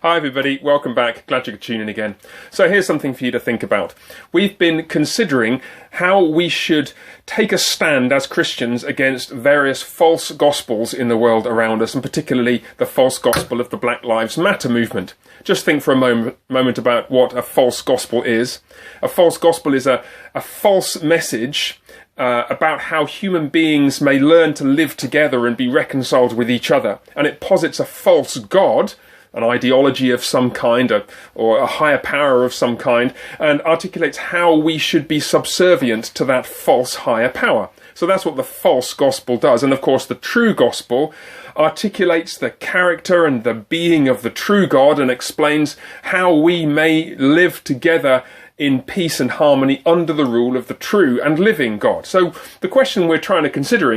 Hi everybody, welcome back. Glad you could tune in again. So here's something for you to think about. We've been considering how we should take a stand as Christians against various false gospels in the world around us, and particularly the false gospel of the Black Lives Matter movement. Just think for a moment about what a false gospel is. A false gospel is a false message about how human beings may learn to live together and be reconciled with each other. And it posits a false God, an ideology of some kind, or a higher power of some kind, and articulates how we should be subservient to that false higher power. So that's what the false gospel does. And of course, the true gospel articulates the character and the being of the true God and explains how we may live together in peace and harmony under the rule of the true and living God. So the question we're trying to consider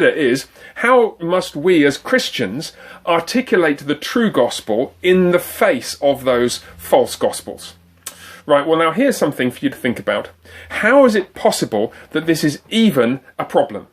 is, how must we as Christians articulate the true gospel in the face of those false gospels? Right, well now here's something for you to think about. How is it possible that this is even a problem?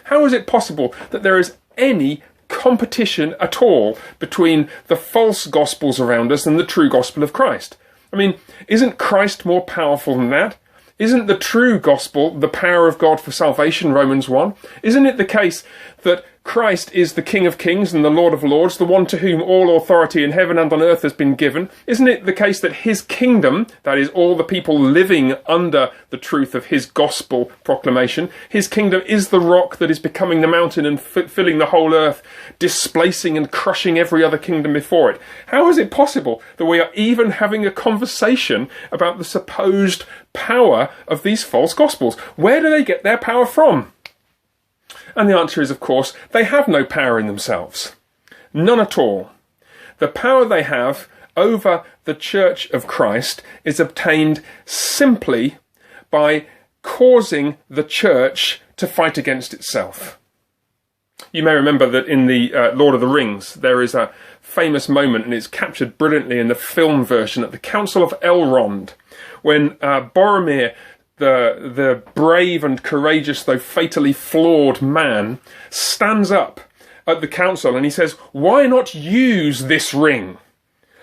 How is it possible that there is any competition at all between the false gospels around us and the true gospel of Christ? I mean, isn't Christ more powerful than that? Isn't the true gospel the power of God for salvation, Romans 1? Isn't it the case that Christ is the King of Kings and the Lord of Lords, the one to whom all authority in heaven and on earth has been given? Isn't it the case that his kingdom, that is all the people living under the truth of his gospel proclamation, his kingdom is the rock that is becoming the mountain and filling the whole earth, displacing and crushing every other kingdom before it? How is it possible that we are even having a conversation about the supposed power of these false gospels? Where do they get their power from? And the answer is, of course, they have no power in themselves. None at all. The power they have over the Church of Christ is obtained simply by causing the church to fight against itself. You may remember that in the Lord of the Rings, there is a famous moment, and it's captured brilliantly in the film version, at the Council of Elrond, when Boromir, the brave and courageous though fatally flawed man, stands up at the council and he says, "Why not use this ring?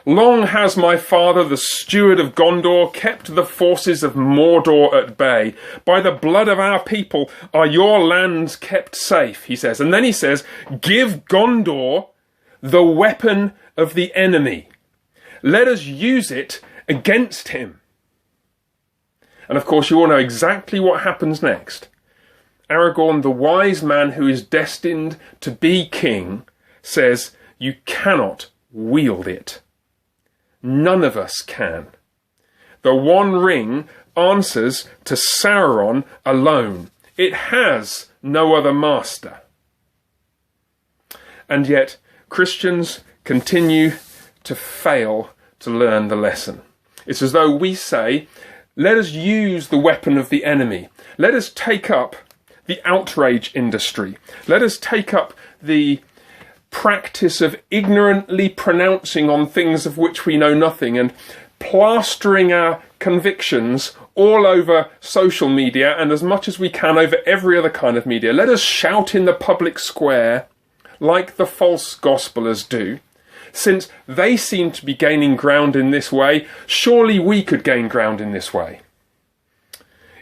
Long has my father, the steward of Gondor, kept the forces of Mordor at bay. By the blood of our people are your lands kept safe," he says. And then he says, "Give Gondor the weapon of the enemy. Let us use it against him." And of course, you all know exactly what happens next. Aragorn, the wise man who is destined to be king, says, "You cannot wield it. None of us can. The One Ring answers to Sauron alone. It has no other master." And yet, Christians continue to fail to learn the lesson. It's as though we say, let us use the weapon of the enemy. Let us take up the outrage industry. Let us take up the practice of ignorantly pronouncing on things of which we know nothing and plastering our convictions all over social media and as much as we can over every other kind of media. Let us shout in the public square like the false gospelers do. Since they seem to be gaining ground in this way, surely we could gain ground in this way.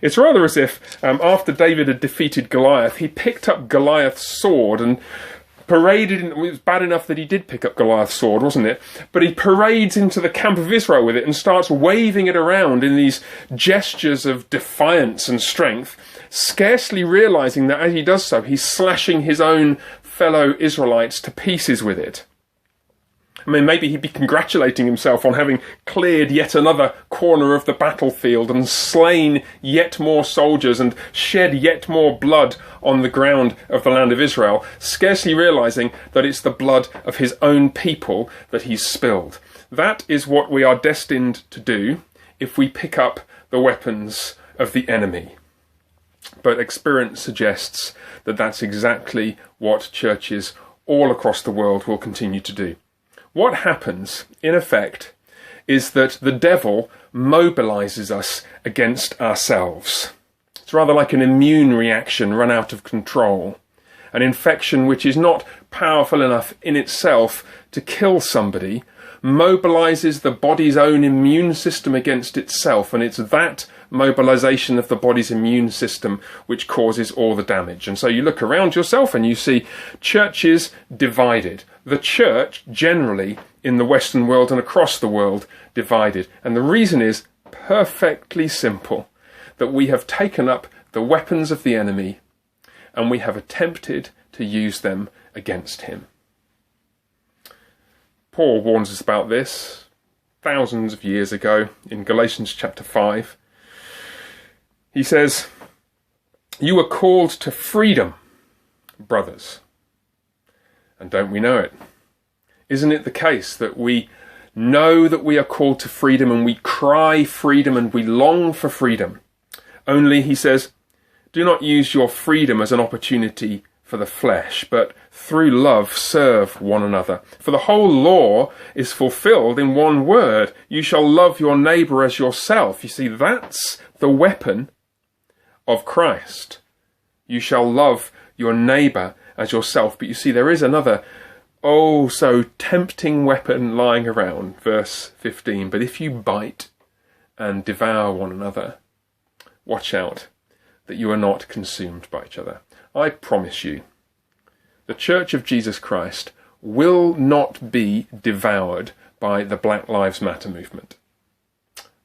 It's rather as if after David had defeated Goliath, he picked up Goliath's sword and paraded. It was bad enough that he did pick up Goliath's sword, wasn't it? But he parades into the camp of Israel with it and starts waving it around in these gestures of defiance and strength, scarcely realizing that as he does so, he's slashing his own fellow Israelites to pieces with it. I mean, maybe he'd be congratulating himself on having cleared yet another corner of the battlefield and slain yet more soldiers and shed yet more blood on the ground of the land of Israel, scarcely realizing that it's the blood of his own people that he's spilled. That is what we are destined to do if we pick up the weapons of the enemy. But experience suggests that that's exactly what churches all across the world will continue to do. What happens, in effect, is that the devil mobilizes us against ourselves. It's rather like an immune reaction run out of control. An infection which is not powerful enough in itself to kill somebody, mobilizes the body's own immune system against itself, and it's that mobilization of the body's immune system which causes all the damage. And so you look around yourself and you see churches divided. The church generally in the Western world and across the world divided. And the reason is perfectly simple, that we have taken up the weapons of the enemy and we have attempted to use them against him. Paul warns us about this thousands of years ago in Galatians chapter 5. He says, "You are called to freedom, brothers." And don't we know it? Isn't it the case that we know that we are called to freedom and we cry freedom and we long for freedom? Only, he says, do not use your freedom as an opportunity for the flesh, but through love serve one another. For the whole law is fulfilled in one word: you shall love your neighbour as yourself. You see, that's the weapon of Christ. You shall love your neighbour as yourself. But you see, there is another oh so tempting weapon lying around. Verse 15, "But if you bite and devour one another, watch out that you are not consumed by each other." I promise you, the Church of Jesus Christ will not be devoured by the Black Lives Matter movement.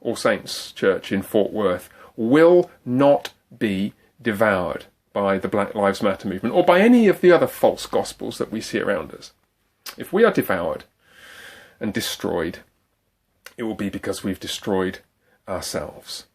All Saints Church in Fort Worth will not be devoured by the Black Lives Matter movement or by any of the other false gospels that we see around us. If we are devoured and destroyed, it will be because we've destroyed ourselves.